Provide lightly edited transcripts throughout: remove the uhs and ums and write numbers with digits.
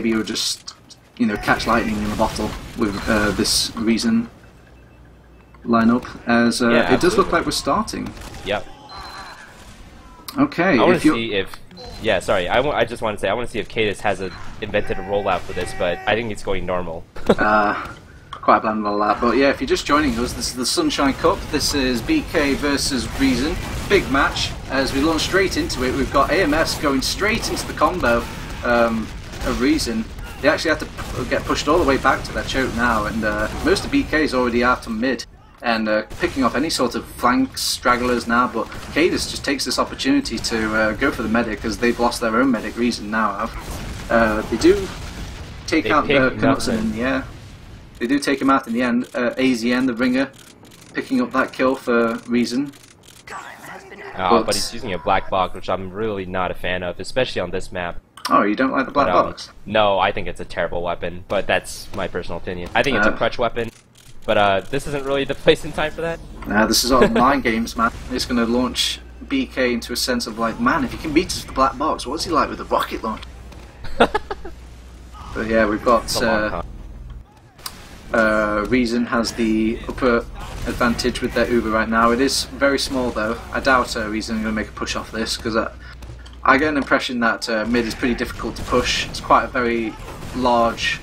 maybe you'll just, you know, catch lightning in a bottle with this Reason lineup, as it does look like we're starting. Yep. Okay. I want to see if. Yeah, sorry. I just want to say I want to see if Cadis has invented a rollout for this, but I think it's going normal. Quite a bland rollout, but yeah, if you're just joining us, this is the Sunshine Cup. This is BK versus Reason. Big match. As we launch straight into it, we've got AMS going straight into the combo of Reason. They actually had to get pushed all the way back to their choke now, and most of BK is already out on mid and picking off any sort of flank stragglers now, but Cadis just takes this opportunity to go for the medic, because they've lost their own medic. Reason now have. They do take out Knutsson in the air. They do take him out in the end. AZN, the ringer, picking up that kill for Reason. But he's using a black box, which I'm really not a fan of, especially on this map. Oh, you don't like the black box? No, I think it's a terrible weapon, but that's my personal opinion. I think it's a crutch weapon, but this isn't really the place and time for that. Nah, this is all mind games, man. It's going to launch BK into a sense of like, man, if he can beat us with the black box, what's he like with the rocket launch? But yeah, we've got Reason has the upper advantage with their Uber right now. It is very small though. I doubt Reason are going to make a push off this, because I get an impression that mid is pretty difficult to push. It's quite a very large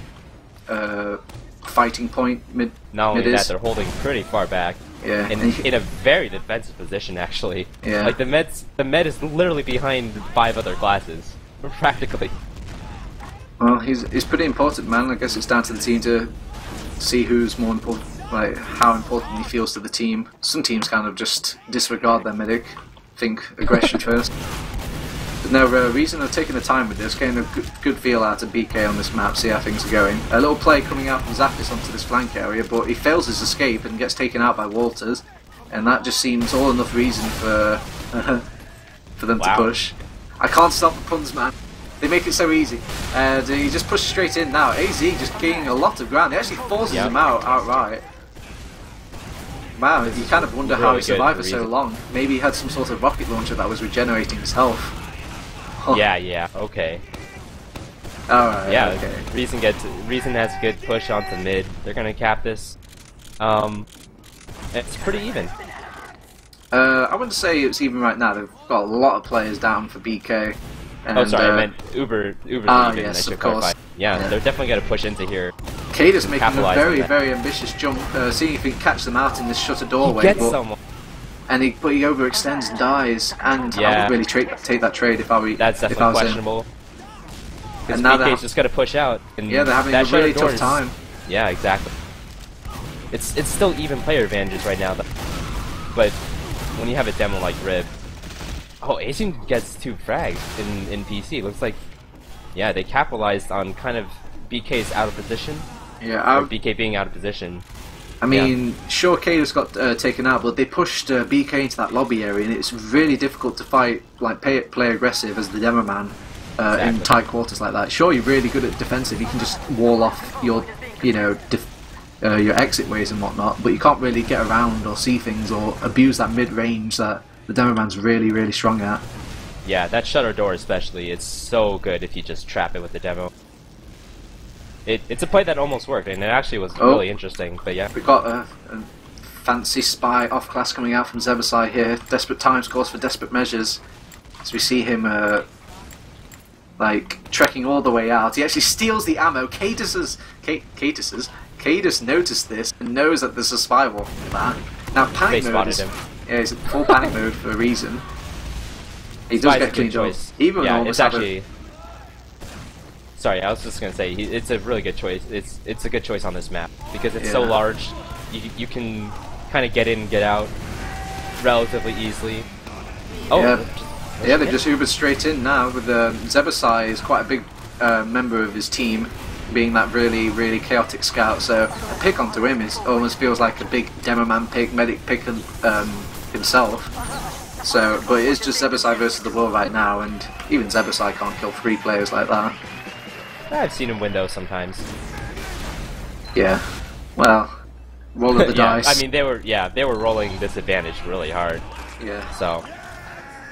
fighting point. Mid. Not only that, they're holding pretty far back. Yeah. In a very defensive position, actually. Yeah. Like the med is literally behind 5 other classes, practically. Well, he's pretty important, man. I guess it's down to the team to see who's more important, like how important he feels to the team. Some teams kind of just disregard their medic, think aggression first. But no, Reason are taking the time with this, getting a good feel out of BK on this map, see how things are going. A little play coming out from Zappis onto this flank area, but he fails his escape and gets taken out by Walters, and that just seems all enough reason for for them to push. I can't stop the puns, man. They make it so easy. And he just pushes straight in now. AZ just gaining a lot of ground. He actually forces him out outright. Wow, you kind of wonder how he survived for so long. Maybe he had some sort of rocket launcher that was regenerating his health. Huh. Yeah, okay. Alright, yeah, okay. Reason has a good push onto mid. They're gonna cap this. It's pretty even. I wouldn't say it's even right now. They've got a lot of players down for BK. And, oh, sorry, I meant Uber's even. Yes, I should of course. clarify. Yeah, they're definitely gonna push into here. Cadis making a very, very ambitious jump, seeing if he can catch them out in this shutter doorway. He gets someone. And he overextends and dies, and I would really take that trade if I were. That's definitely questionable. Because BK's just gonna push out. And yeah, they're having a really tough time. Yeah, exactly. It's still even player advantages right now, but when you have a demo like Rib, Asian gets 2 frags in PC. Looks like, yeah, they capitalized on kind of BK's out of position. Yeah, or BK being out of position. I mean, sure, Cadis got taken out, but they pushed BK into that lobby area, and it's really difficult to fight, like, play aggressive as the demo man in tight quarters like that. Sure, you're really good at defensive. You can just wall off your, you know, your exit ways and whatnot, but you can't really get around or see things or abuse that mid range that the demo man's really, really strong at. Yeah, that shutter door especially, it's so good if you just trap it with the demo. It's a play that almost worked, and it actually was really interesting, but yeah. We've got a fancy spy off-class coming out from Zebasai here. Desperate times calls for desperate measures. As we see him, like, trekking all the way out. He actually steals the ammo. Cadis noticed this and knows that there's a spy walking back. Now, panic mode is... Yeah, he's in full panic mode for a reason. He does get cleaned up. Even it's actually... Sorry, I was just gonna say it's a really good choice. It's a good choice on this map because it's so large. You can kind of get in and get out relatively easily. Oh, yeah, they just Ubered straight in now. With Zebasai is quite a big member of his team, being that really, really chaotic scout. So a pick onto him almost feels like a big demo man pick, medic pick himself. So, but it is just Zebasai versus the world right now, and even Zebasai can't kill 3 players like that. I've seen him window sometimes. Yeah, well, roll of the dice. I mean, they were rolling this advantage really hard. Yeah. So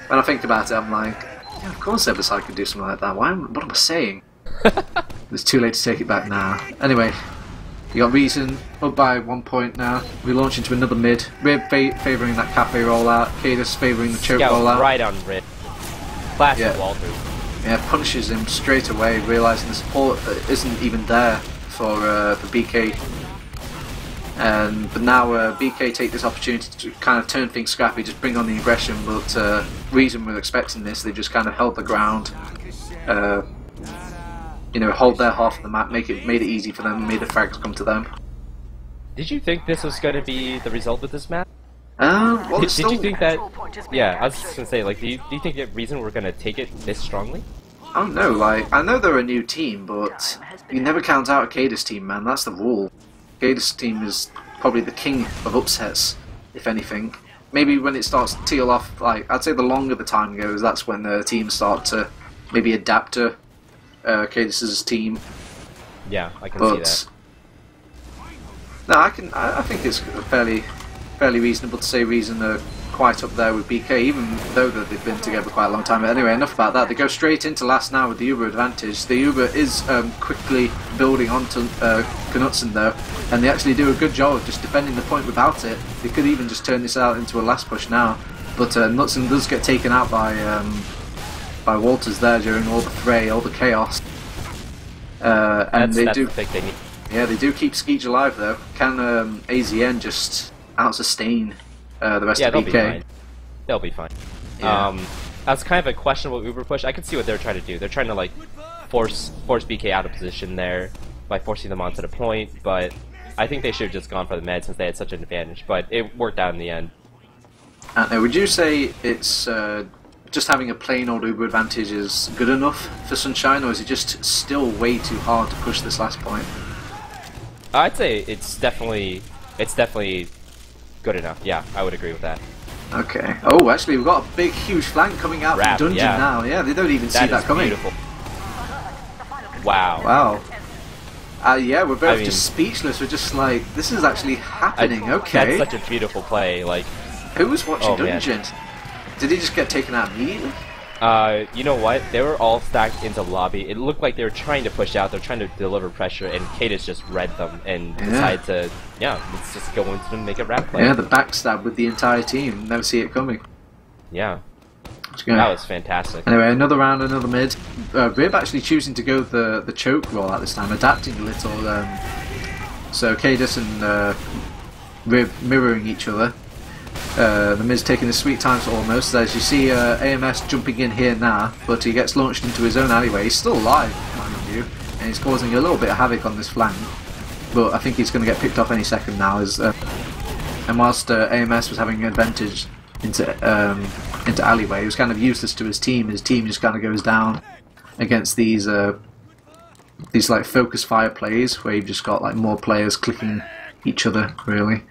when I think about it, I'm like, yeah, of course Zebasai could do something like that. What am I saying? It's too late to take it back now. Anyway, you got Reason up by 1 point now. We launch into another mid. Rib favouring that cafe rollout. Cadus favouring the choke rollout. Right on Rib. Classic Walters. Yeah, punishes him straight away, realising the support isn't even there for BK. But now BK take this opportunity to kind of turn things scrappy, just bring on the aggression, but Reason were expecting this. They just kind of held the ground, you know, hold their half of the map, made it easy for them, made the frags come to them. Did you think this was going to be the result of this map? Well, did you think that? Yeah, I was just gonna say, like, do you think that Reason were gonna take it this strongly? I don't know. Like, I know they're a new team, but you never count out a Cadus team, man. That's the rule. Cadus team is probably the king of upsets, if anything. Maybe when it starts to teal off, like, I'd say the longer the time goes, that's when the teams start to maybe adapt to Cadus's team. Yeah, I can see that. No, I think it's fairly reasonable to say Reason are quite up there with BK, even though they've been together quite a long time. But anyway, enough about that. They go straight into last now with the Uber advantage. The Uber is quickly building onto Knutsson though, and they actually do a good job of just defending the point without it. They could even just turn this out into a last push now, but Knutsson does get taken out by Walters there during all the fray, all the chaos. And that's the big thing. Yeah, they do keep Skeech alive though. Can AZN just out-sustain the rest of BK? They'll be fine. Yeah. That's kind of a questionable Uber push. I can see what they're trying to do. They're trying to like force BK out of position there by forcing them onto the point, but I think they should have just gone for the med since they had such an advantage, but it worked out in the end. Now, would you say it's just having a plain old Uber advantage is good enough for Sunshine, or is it just still way too hard to push this last point? I'd say it's definitely good enough. Yeah, I would agree with that. Okay. Oh, actually, we've got a big, huge flank coming out from Dungeon now. Yeah, they don't even see that coming. Beautiful. Wow. Wow. Yeah, we're both just speechless. We're just like, this is actually happening. Okay. That's such a beautiful play. Like, who was watching Dungeon? Did he just get taken out immediately? You know what? They were all stacked into lobby. It looked like they were trying to push out. They're trying to deliver pressure, and Cadus just read them and decided to, let's just go into them and make a rap play. Yeah, the backstab with the entire team. Never see it coming. Yeah. That was fantastic. Anyway, another round, another mid. Rib actually choosing to go the choke roll at this time, adapting a little. So Cadus and Rib mirroring each other. The Miz taking his sweet time almost, as you see AMS jumping in here now, but he gets launched into his own alleyway. He's still alive, mind you, and he's causing a little bit of havoc on this flank, but I think he's going to get picked off any second now. And whilst AMS was having an advantage into alleyway, he was kind of useless to his team. His team just kind of goes down against these like focus fire plays, where you've just got like more players clicking each other, really.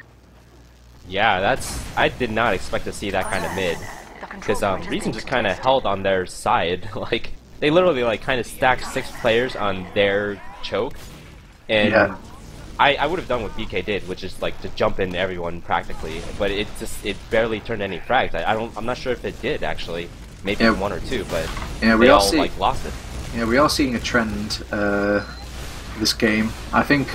Yeah, I did not expect to see that kind of mid, because Reason just kind of held on their side. Like, they literally like kind of stacked 6 players on their choke, and I would have done what BK did, which is like to jump in everyone practically, but it barely turned any frags. I'm not sure if it did actually, maybe 1 or 2, but they all like lost it. Yeah, we are seeing a trend this game. I think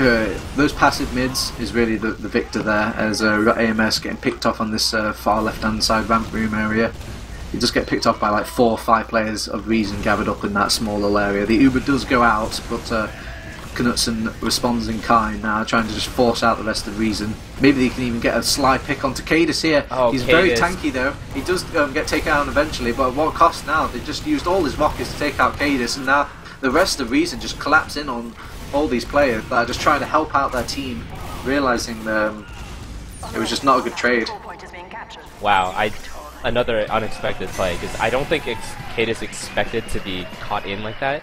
those passive mids is really the victor there, as AMS getting picked off on this far left hand side ramp room area. You just get picked off by like 4 or 5 players of Reason gathered up in that small little area. The Uber does go out, but Knutsson responds in kind now, trying to just force out the rest of Reason. Maybe they can even get a sly pick onto Cadus here. He's very tanky though. He does get taken out eventually, but at what cost now? They just used all his rockets to take out Cadus, and now the rest of Reason just collapse in on all these players that are just trying to help out their team, realizing it was just not a good trade. Wow, another unexpected play, because I don't think Cadus expected to be caught in like that.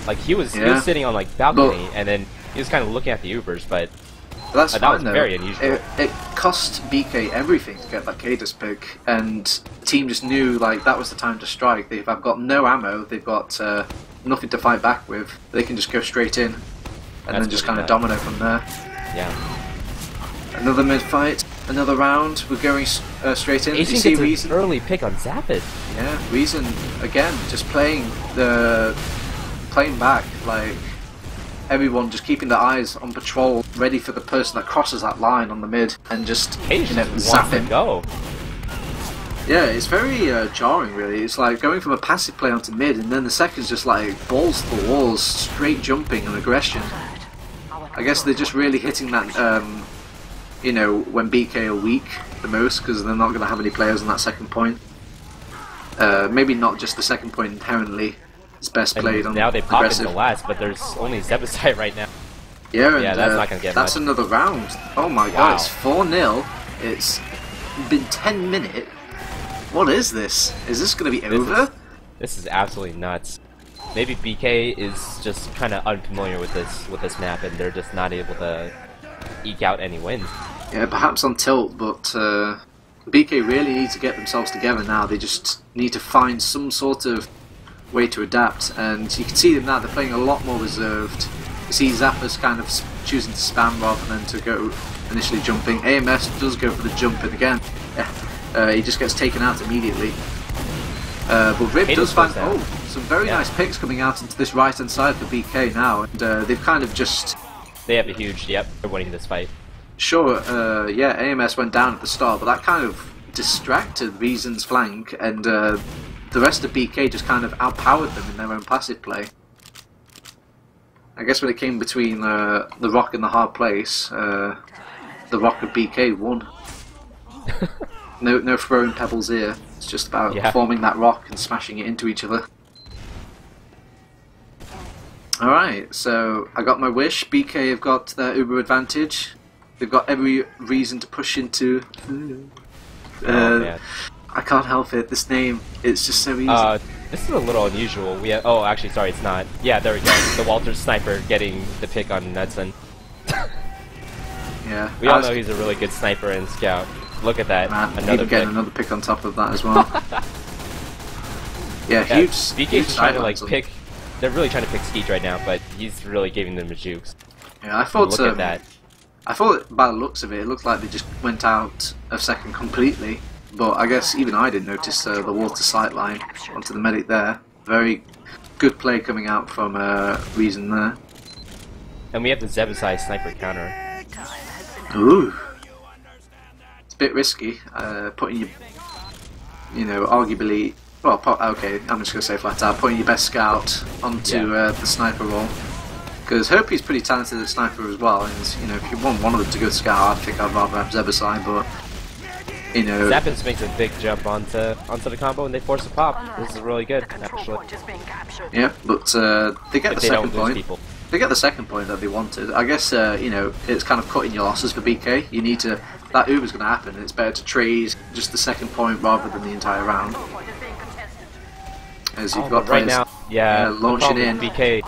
Like, he was sitting on like balcony, and then he was kind of looking at the Ubers, but that's that fine, was very unusual. It cost BK everything to get that Cadus pick, and the team just knew like that was the time to strike. They've got no ammo, they've got nothing to fight back with. They can just go straight in and then just kind of domino from there. Yeah. Another mid fight, another round. We're going straight in. You see Reason early pick on Zapid. Yeah, Reason again just playing back. Like, everyone just keeping their eyes on patrol, ready for the person that crosses that line on the mid, and just zap him. Go. Yeah, it's very jarring, really. It's like going from a passive play onto mid, and then the second's just like balls to the walls, straight jumping and aggression. I guess they're just really hitting that, you know, when BK are weak the most, because they're not going to have any players on that second point. Maybe not just the second point inherently. It's best played on now they pop aggressive. into the last, but there's only Zebasai right now. Yeah, and that's not going to get that's much. another round. Oh my god, it's 4-0. It's been 10 minutes. What is this? Is this going to be over? This is absolutely nuts. Maybe BK is just kind of unfamiliar with this map, and they're just not able to eke out any wins. Yeah, perhaps on tilt, but BK really need to get themselves together now. They just need to find some sort of way to adapt, and you can see them now. They're playing a lot more reserved. You see Zappa's kind of choosing to spam rather than to go initially jumping. AMS does go for the jump, and again, he just gets taken out immediately. But Rib does find some very nice picks coming out into this right hand side for BK now, and they've kind of just... They have a huge, they're winning this fight. Sure, yeah, AMS went down at the start, but that kind of distracted Reason's flank, and the rest of BK just kind of outpowered them in their own passive play. I guess when it came between the Rock and the hard place, the Rock of BK won. No throwing pebbles here. It's just about forming that rock and smashing it into each other. Alright, so I got my wish. BK have got their uber advantage. They've got every reason to push into... I can't help it. This name, it's just so easy. This is a little unusual. We have, oh, actually, sorry, it's not. Yeah, there we go. The Walter Sniper getting the pick on Knutsson. Yeah. We all know he's a really good sniper and scout. Look at that. Another getting another pick on top of that as well. yeah, huge. BK's trying to like pick. They're really trying to pick Skeet right now, but he's really giving them the jukes. Yeah, I thought. Look at that. I thought by the looks of it, it looked like they just went out of second completely. But I guess even I didn't notice the water sight line onto the medic there. Very good play coming out from Reason there. And we have the Zebasai sniper counter. Ooh. It's a bit risky, putting your, arguably, well, okay, I'm just going to say flat out, putting your best scout onto the sniper role. Because Hopi's pretty talented at sniper as well, and if you want one of them to go scout, I think I'd rather have Zebasai, but, Zappins makes a big jump onto the combo and they force a pop. This is really good, actually. Yeah, but they get the second point. They get the second point that they wanted. I guess, it's kind of cutting your losses for BK. You need to... That Uber's going to happen, and it's better to trade just the second point rather than the entire round. As you've got right now, launching in. BK,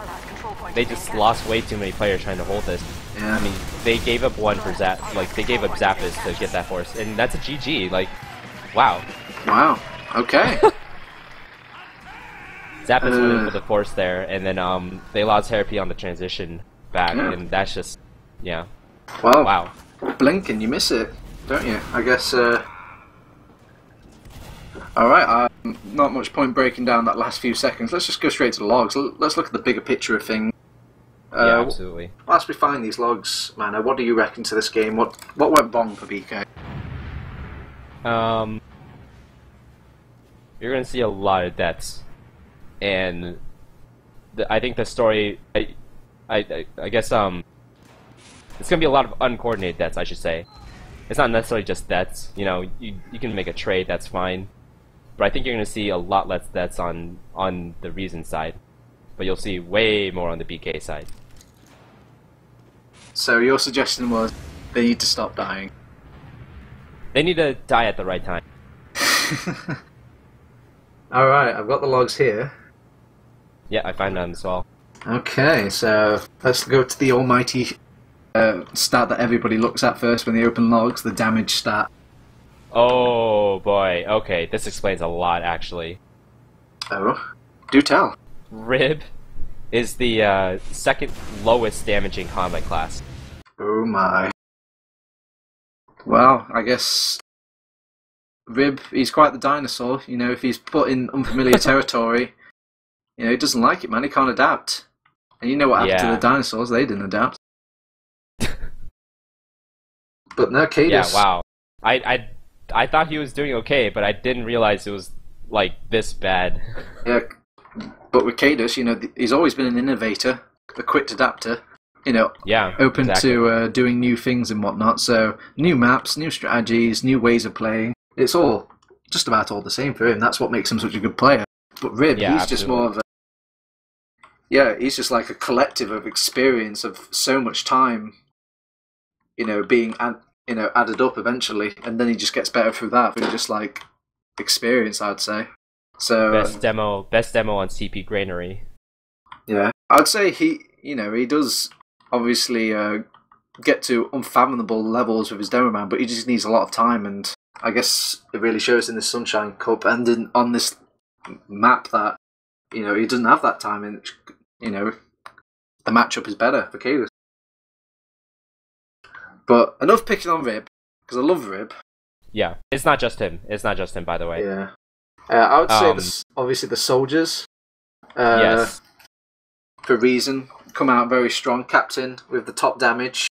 they just lost way too many players trying to hold this. Yeah. I mean, they gave up one for Zap. Like, they gave up Zappas to get that force, and that's a GG. Like, wow. Wow. Okay. Zappas went in for the force there, and then they lost therapy on the transition back, and that's just, Well, wow. Blink and you miss it, don't you? I guess. Alright, not much point breaking down that last few seconds. Let's just go straight to the logs. Let's look at the bigger picture of things. Yeah, absolutely. Whilst we find these logs, man, what do you reckon to this game? What went wrong for BK? You're gonna see a lot of deaths, and I think the story, I guess, it's gonna be a lot of uncoordinated deaths, I should say. It's not necessarily just deaths. You can make a trade, that's fine, but I think you're gonna see a lot less deaths on the Reason side, but you'll see way more on the BK side. So your suggestion was they need to stop dying. They need to die at the right time. Alright, I've got the logs here. Yeah, I find them as well. Okay, so let's go to the almighty stat that everybody looks at first when they open logs, the damage stat. Oh boy, okay, this explains a lot actually. Oh, do tell. Rib is the second lowest damaging combat class. Oh my. Well, I guess Rib, he's quite the dinosaur. If he's put in unfamiliar territory, he doesn't like it, man. He can't adapt. And you know what happened to Yeah. the dinosaurs? They didn't adapt. But no, Cadus. Yeah, wow. I thought he was doing okay, but I didn't realize it was like this bad. Yeah, but with Cadus, you know, he's always been an innovator, a quick adapter. You know, Yeah, open exactly. to doing new things and whatnot. So new maps, new strategies, new ways of playing. It's all just about all the same for him. That's what makes him such a good player. But Rib, Yeah, he's just absolutely. more of a he's just like a collective of experience of so much time. You know, being added up eventually, and then he just gets better through that through just like experience, I'd say. So Best demo on CP Granary. yeah, I'd say he does obviously get to unfathomable levels with his demo man, but he just needs a lot of time, and I guess it really shows in the Sunshine Cup and on this map that he doesn't have that time, and the matchup is better for Cadus. But enough picking on Rib, because I love Rib. Yeah, it's not just him. It's not just him, by the way. Yeah, I would say obviously the soldiers. Yes. For reason, come out very strong. Captain with the top damage.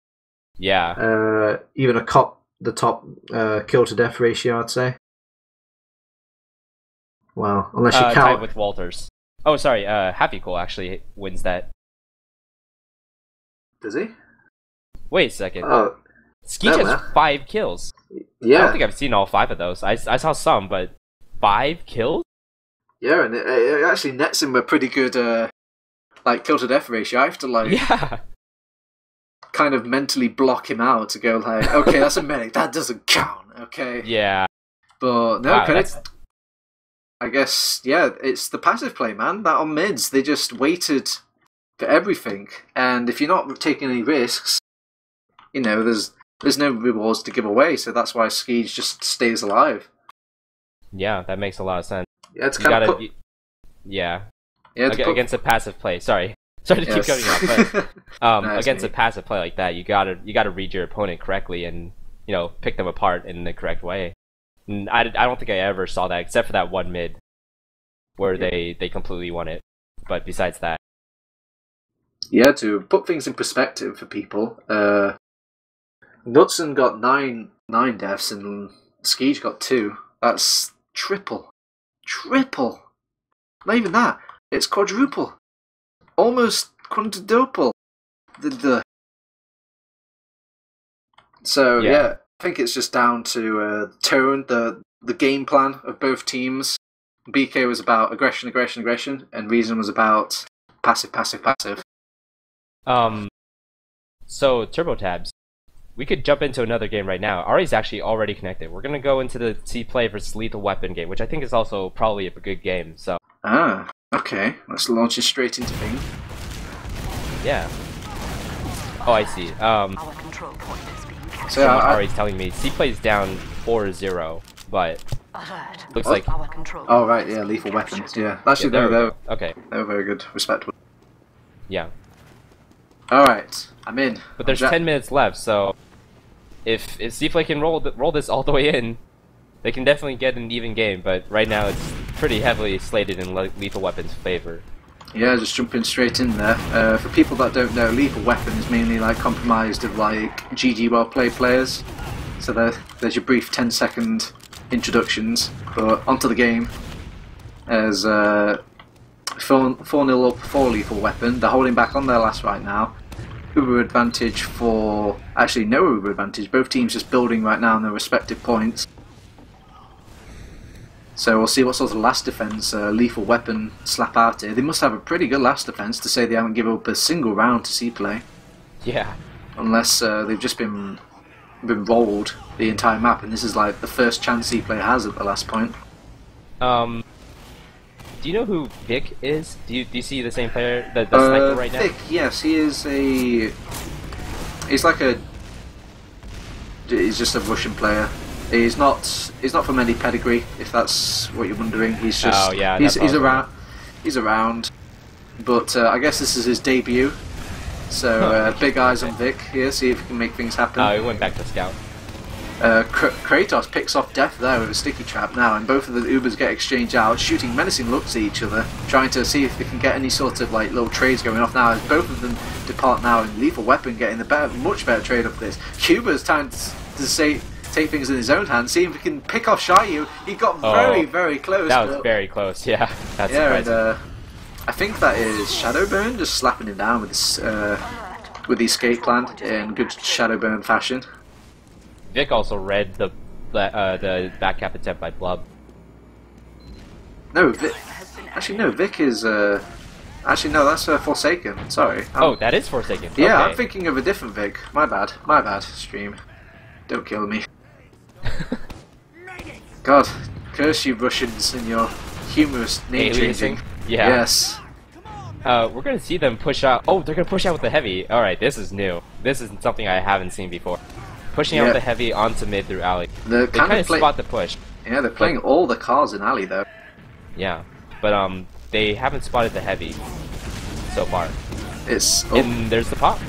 Yeah. Even the top kill to death ratio, I'd say. Well, unless you Tied count with Walters. Oh, sorry. Happy Cool actually wins that. Does he? Wait a second. Oh, Skeech no, has man. 5 kills. I Yeah, don't think I've seen all 5 of those. I saw some, but 5 kills? yeah, and it actually nets him a pretty good kill to death ratio. I have to Yeah. kind of mentally block him out to go like, okay, that's a medic, that doesn't count, okay. Yeah. But no, Wow, credit. I guess it's the passive play, man. That on mids, they just waited for everything, and if you're not taking any risks, there's no rewards to give away. So that's why Skeege just stays alive. Yeah, that makes a lot of sense. Yeah, it's You kind gotta, of yeah. yeah, Against a passive play. Sorry to keep cutting you off, but No, against me. a passive play like that, you gotta read your opponent correctly and pick them apart in the correct way. And I don't think I ever saw that except for that one mid where they completely won it. But besides that, Yeah, to put things in perspective for people, Knutsson got nine deaths and Skeege got 2. That's triple. Not even that. It's quadruple. Almost quintuple. So Yeah. I think it's just down to tone, the game plan of both teams. BK was about aggression, and Reason was about passive. So TurboTabs, we could jump into another game right now. Arie's actually already connected. We're gonna go into the C Play versus Lethal Weapon game, which I think is also probably a good game. So Ah, okay. Let's launch it straight into things. yeah. Oh, I see. Our control point is being captured. So Arie's telling me C Play's down 4-0, but Alert. looks like Our control Oh point right, is yeah, being lethal captured. weapons. Yeah, actually there we they go. Okay, were very good, respectable. yeah. All right, I'm in. But there's I'm 10 minutes left, so if C Play can roll this all the way in, they can definitely get an even game. But right now it's pretty heavily slated in Lethal Weapon's favor. Yeah, just jumping straight in there. For people that don't know, Lethal Weapon is mainly comprised of GG well played players. So there's your brief 10-second introductions. But onto the game. As 4-0 up for Lethal Weapon. They're holding back on their last right now. Uber advantage for... Actually, no Uber advantage. Both teams just building right now on their respective points. So we'll see what sort of last defense Lethal Weapon slap out here. They must have a pretty good last defense to say they haven't given up a single round to C-Play. Yeah. Unless they've just been rolled the entire map, and this is the first chance C-Play has at the last point. Do you know who Vic is? Do you see the same player, the sniper right now? Vic, yes, he is a... He's just a Russian player. He's not from any pedigree, if that's what you're wondering. He's just... Oh, yeah, he's that's around. He's around. But I guess this is his debut. So big eyes on Vic here, see if he can make things happen. Oh, he went back to scout. Kratos picks off Death there with a sticky trap now, and both of the Ubers get exchanged out, shooting menacing looks at each other, trying to see if they can get any sort of like little trades going off now. As both of them depart now, and Lethal Weapon getting the much better trade of this. Cuba's trying to take things in his own hands, see if he can pick off Shayu. He got very close. That was very close. Yeah, that's surprising. And, I think that is Shadowburn just slapping him down with this with the escape plan in good Shadowburn fashion. Vic also read the back cap attempt by Blub. No, actually no, Vic is actually no, that's Forsaken. Sorry. Oh, that is Forsaken. Yeah, okay. I'm thinking of a different Vic. My bad. Stream, don't kill me. God, curse you Russians and your humorous name changing. Yeah. Yes. We're gonna see them push out. Oh, they're gonna push out with the heavy. All right, this is new. This is something I haven't seen before. Pushing out the heavy onto mid through alley. They kind of spot the push. Yeah, they're playing all the cars in alley though. Yeah, but they haven't spotted the heavy so far. And there's the pop.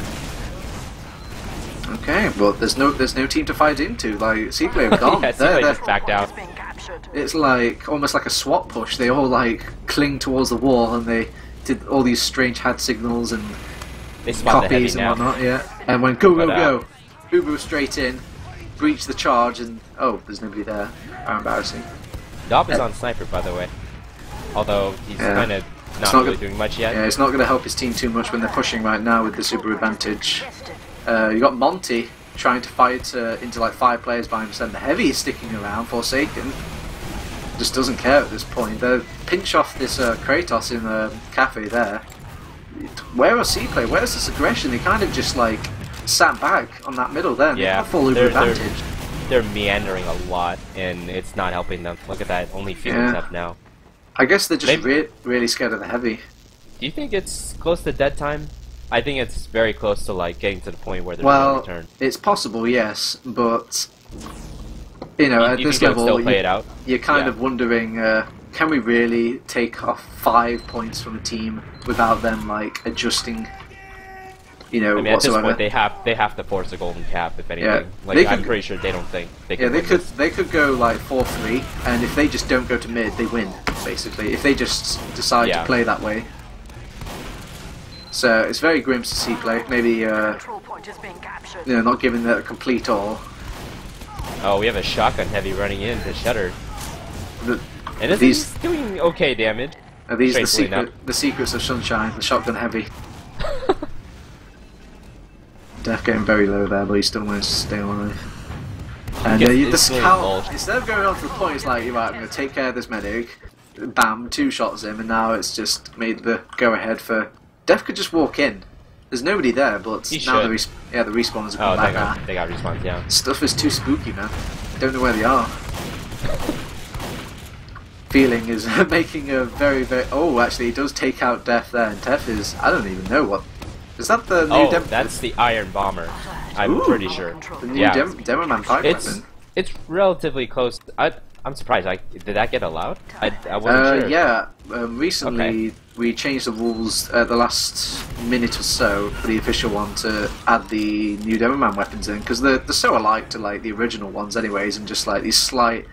Okay, well there's no team to fight into. Like C-Play have gone. Yeah, C-Play just backed out. It's like almost like a SWAT push. They all like cling towards the wall, and they did all these strange hand signals and copies and whatnot. Yeah, and when go. Uber straight in, breach the charge, and oh, there's nobody there. How embarrassing. Dob is on sniper, by the way. Although he's kind of not really doing much yet. Yeah, it's not going to help his team too much when they're pushing right now with the super advantage. You got Monty trying to fight into like 5 players by himself. The heavy is sticking around. Forsaken just doesn't care at this point. They pinch off this Kratos in the cafe there. Where are C-Play? Where's this aggression? They kind of just like sat back on that middle there. And they have full Uber advantage. They're meandering a lot, and it's not helping them. Look at that, only feeling up now. I guess they're just really scared of the heavy. Do you think it's close to dead time? I think it's very close to like getting to the point where there's no return. It's possible, yes, but you know, at this level, still play it out? You're kind of wondering, can we really take off 5 points from a team without them like adjusting? You know, I mean, at this point, they have to force a golden cap, if anything. Yeah, like, I'm pretty sure they don't think they can. Yeah, they could go like 4-3, and if they just don't go to mid, they win. Basically, if they just decide to play that way. So it's very grim to see play. Maybe you know, not giving that a complete all. Oh, we have a shotgun heavy running in to Shutter. And he's doing okay damage. Are these the secrets of Sunshine? The shotgun heavy. Death getting very low there, but he still wants to stay alive. And the scout, instead of going on to the point, it's like, right, I'm going to take care of this medic. Bam, 2 shots him, and now it's just made the go ahead for. Death could just walk in. There's nobody there, but now the respawners have come back now. They got respawned, yeah. Stuff is too spooky, man. I don't know where they are. Feeling is making a very. Oh, actually, he does take out Death there, and Death is. I don't even know what. Is that the new that's the Iron Bomber. I'm pretty sure. The new Demo Man pipe weapon. It's relatively close. I'm surprised. Did that get allowed? I wasn't sure. Yeah, recently we changed the rules at the last minute or so for the official one to add the new Demo Man weapons in, because they're so alike to like the original ones anyways, and just like these slight.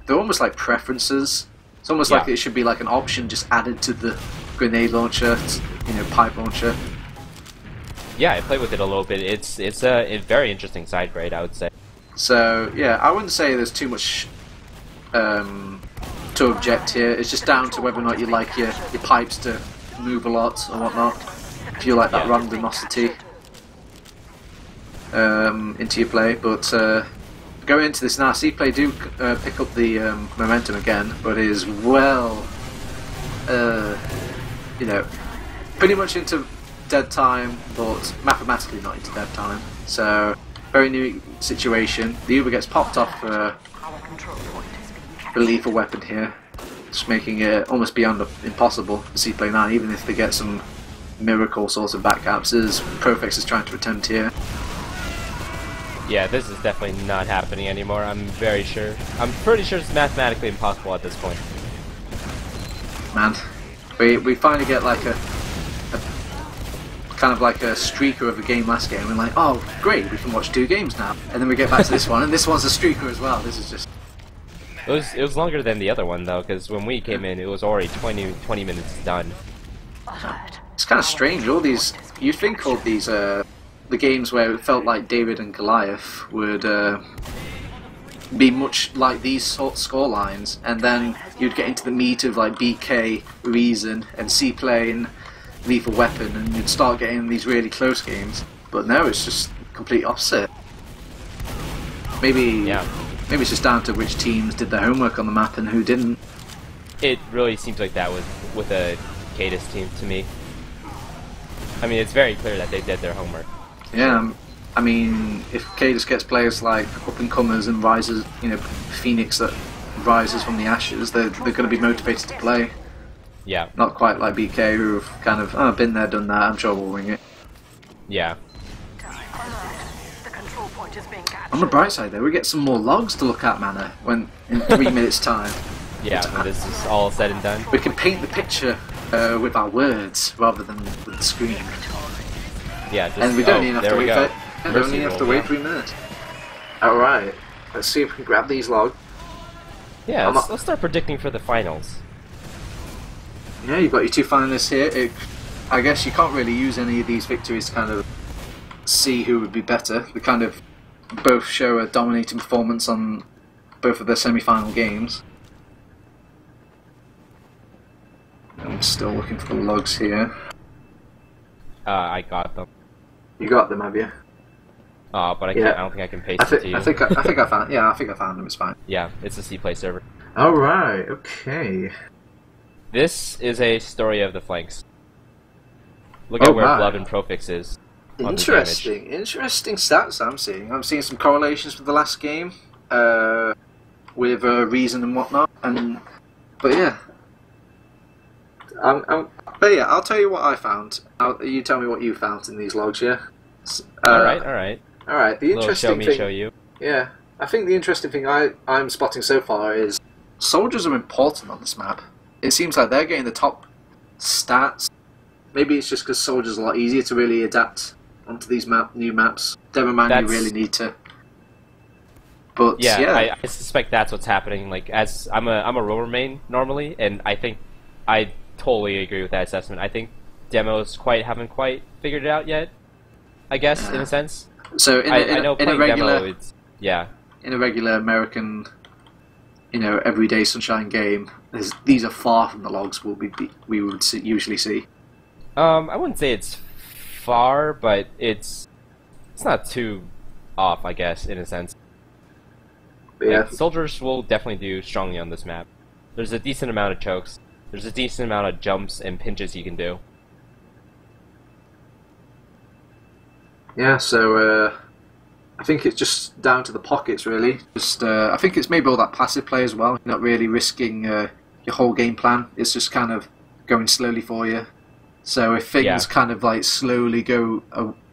They're almost like preferences. It's almost like it should be like an option just added to the grenade launcher, you know, pipe launcher. Yeah, I played with it a little bit. It's a very interesting side grade, I would say. So yeah, I wouldn't say there's too much to object here. It's just down to whether or not you like your pipes to move a lot or whatnot. If you like that randomosity into your play, but going into this now, C-Play do pick up the momentum again, but is well, you know, pretty much into dead time, but mathematically not into dead time. So very new situation. The Uber gets popped off for the lethal weapon here, just making it almost beyond impossible for C-Play now, even if they get some miracle sorts of backcaps, as Profex is trying to attempt here. Yeah, this is definitely not happening anymore, I'm very sure. I'm pretty sure it's mathematically impossible at this point. Man, we finally get like a kind of like a streaker of a game last game, and like, oh great, we can watch 2 games now, and then we get back to this one, and this one's a streaker as well. This is just. It was longer than the other one though, because when we came in, it was already 20 minutes done. It's kind of strange. All these, you'd think all these the games where it felt like David and Goliath would be much like these sort of score lines, and then you'd get into the meat of like BK, Reason, and C-Plane, Lethal Weapon, and you'd start getting these really close games. But no, it's just complete opposite. Maybe it's just down to which teams did their homework on the map and who didn't. It really seems like that with a Cadis team to me. I mean, it's very clear that they did their homework. Yeah, I mean, if Cadis gets players like up-and-comers and rises, you know, Phoenix that rises from the ashes, they're going to be motivated to play. Yeah. Not quite like BK, who've kind of, been there, done that, I'm sure we'll wing it. Yeah. The control point is being captured. On the bright side, though, we get some more logs to look at, Mana, when in 3 minutes' time. Yeah, when this is all said and done. We can paint the picture with our words rather than with the screen. Yeah, just, and we don't even have to wait Mercy roll, 3 minutes. Alright, let's see if we can grab these logs. Yeah, let's start predicting for the finals. Yeah, you've got your 2 finalists here. I guess you can't really use any of these victories to kind of see who would be better. They kind of both show a dominating performance on both of their semi-final games. I'm still looking for the logs here. I got them. You got them, have you? But I don't think I can paste it to you. I think I found. Yeah, I think I found them. It's fine. Yeah, it's a C Play server. All right. Okay. This is a story of the flanks. Look at where wow. Glove and Profix is. On the damage. Interesting stats I'm seeing. I'm seeing some correlations with the last game, with Reason and whatnot. But yeah. But yeah, I'll tell you what I found. You tell me what you found in these logs, yeah? Alright. Alright, the interesting thing... show you. Yeah, I think the interesting thing I'm spotting so far is soldiers are important on this map. It seems like they're getting the top stats. Maybe it's just because soldiers are a lot easier to really adapt onto these new maps. Demoman, you really need to. But yeah, I suspect that's what's happening. Like, as I'm a roller main normally, and I think I totally agree with that assessment. I think demos haven't quite figured it out yet. I guess in a sense. So I know playing demo, it's in a regular American, everyday Sunshine game, these are far from the logs we would usually see. I wouldn't say it's far, but it's not too off, I guess, in a sense. Yeah, like, soldiers will definitely do strongly on this map. There's a decent amount of chokes. There's a decent amount of jumps and pinches you can do. Yeah, so I think it's just down to the pockets, really. I think it's maybe all that passive play as well. You're not really risking your whole game plan. It's just kind of going slowly for you. So if things kind of like slowly go,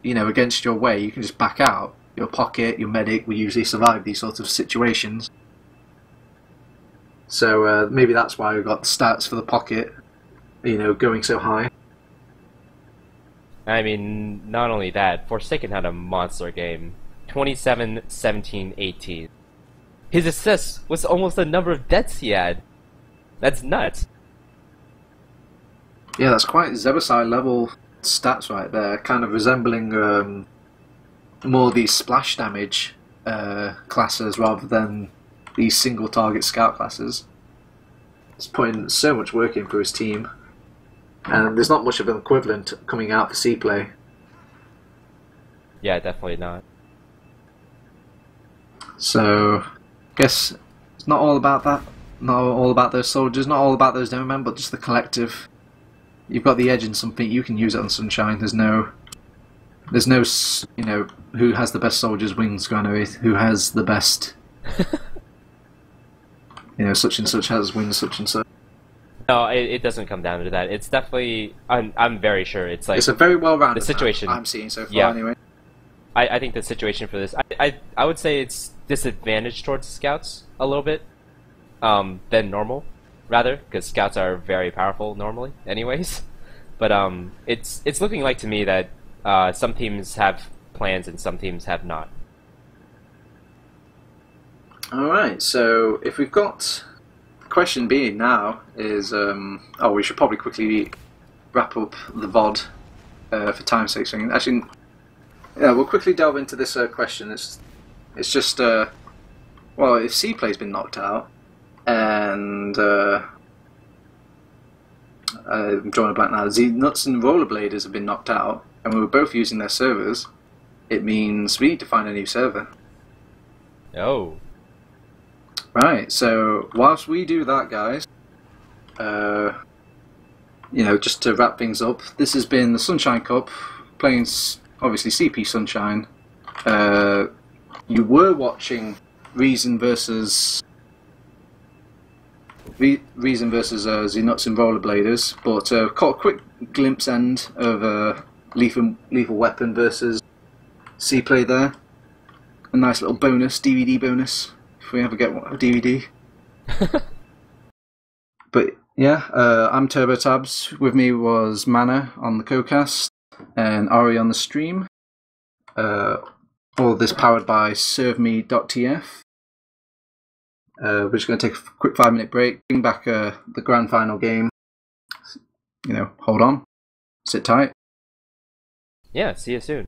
against your way, you can just back out. Your pocket, your medic will usually survive these sorts of situations. So maybe that's why we got the stats for the pocket, going so high. I mean, not only that, Forsaken had a monster game. 27, 17, 18. His assists was almost the number of deaths he had. That's nuts. Yeah, that's quite Zebasai level stats right there, kind of resembling more these splash damage classes rather than these single target scout classes. He's putting so much work in for his team, and there's not much of an equivalent coming out for C-Play. Yeah, definitely not. So, I guess it's not all about that. Not all about those soldiers, not all about those demomen, but just the collective. You've got the edge in something, you can use it on Sunshine. There's no, who has the best soldiers wings going away, who has the best, such and such has wings, such and such. No, it doesn't come down to that. It's definitely, I'm very sure it's like... It's a very well-rounded the situation I'm seeing so far, anyway. I think the situation for this, I would say it's disadvantaged towards scouts a little bit than normal, rather, because scouts are very powerful normally anyways. But it's looking like to me that Some teams have plans and some teams have not. Alright, so if we've got... The question being now is... we should probably quickly wrap up the VOD for time's sake. Actually, yeah, we'll quickly delve into this question. It's just... well, if C-Play's been knocked out, and... I'm drawing a blank now. Knutsson and Rollerbladers have been knocked out, and we were both using their servers. It means we need to find a new server. Oh. Right, so whilst we do that, guys, just to wrap things up, this has been the Sunshine Cup, playing, obviously, CP Sunshine. You were watching Reason versus Knutsson and Rollerbladers, but caught a quick glimpse end of Lethal Weapon versus C-Play there. A nice little bonus, DVD bonus, if we ever get a DVD. But yeah, I'm TurboTabs. With me was Mana on the co-cast and Arie on the stream. All this powered by ServeMe.tf. We're just going to take a quick 5-minute break, bring back the grand final game. Hold on, sit tight. Yeah, see you soon.